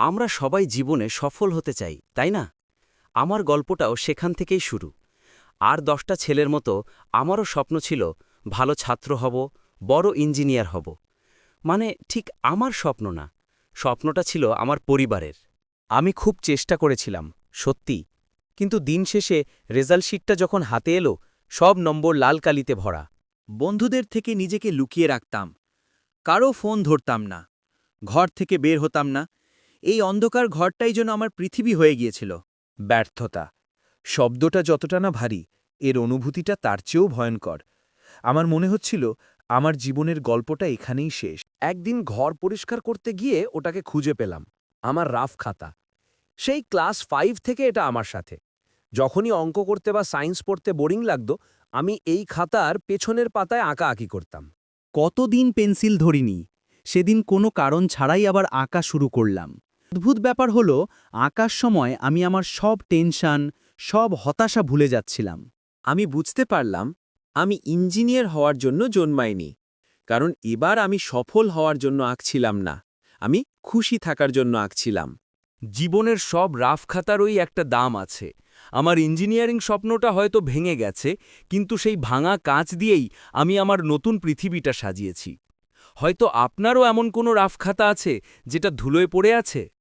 আমরা সবাই জীবনে সফল হতে চাই, তাই না? আমার গল্পটাও সেখান থেকেই শুরু। আর 10টা ছেলের মতো আমারও স্বপ্ন ছিল ভালো ছাত্র হব, বড় ইঞ্জিনিয়ার হব। মানে ঠিক আমার স্বপ্ন না, স্বপ্নটা ছিল আমার পরিবারের। আমি খুব চেষ্টা করেছিলাম, সত্যি। কিন্তু দিন শেষে রেজাল্ট শিটটা যখন হাতে এলো, সব নম্বর লাল কালিতে ভরা। বন্ধুদের থেকে নিজেকে লুকিয়ে রাখতাম, কারো ফোন ধরতাম না, ঘর থেকে বের হতাম না। এই অন্ধকার ঘরটাই যেন আমার পৃথিবী হয়ে গিয়েছিল। ব্যর্থতা শব্দটা যতটা না ভারী, এর অনুভূতিটা তার চেয়েও ভয়ঙ্কর। আমার মনে হচ্ছিল আমার জীবনের গল্পটা এখানেই শেষ। একদিন ঘর পরিষ্কার করতে গিয়ে ওটাকে খুঁজে পেলাম, আমার রাফ খাতা। সেই ক্লাস 5 থেকে এটা আমার সাথে। যখনই অঙ্ক করতে বা সায়েন্স পড়তে বোরিং লাগতো, আমি এই খাতার পেছনের পাতায় আঁকাআঁকি করতাম। কতদিন পেন্সিল ধরিনি, সেদিন কোনো কারণ ছাড়াই আবার আঁকা শুরু করলাম। অদ্ভুত ব্যাপার হলো, আঁকার সময় আমি আমার সব টেনশন, সব হতাশা ভুলে যাচ্ছিলাম। আমি বুঝতে পারলাম আমি ইঞ্জিনিয়ার হওয়ার জন্য জন্মাইনি, কারণ এবার আমি সফল হওয়ার জন্য আঁকছিলাম না, আমি খুশি থাকার জন্য আঁকছিলাম। জীবনের সব রাফ খাতারই একটা দাম আছে। আমার ইঞ্জিনিয়ারিং স্বপ্নটা হয়তো ভেঙে গেছে, কিন্তু সেই ভাঙা কাঁচ দিয়েই আমি আমার নতুন পৃথিবীটা সাজিয়েছি। হয়তো আপনারও এমন কোনো রাফ খাতা আছে যেটা ধুলোয় পড়ে আছে।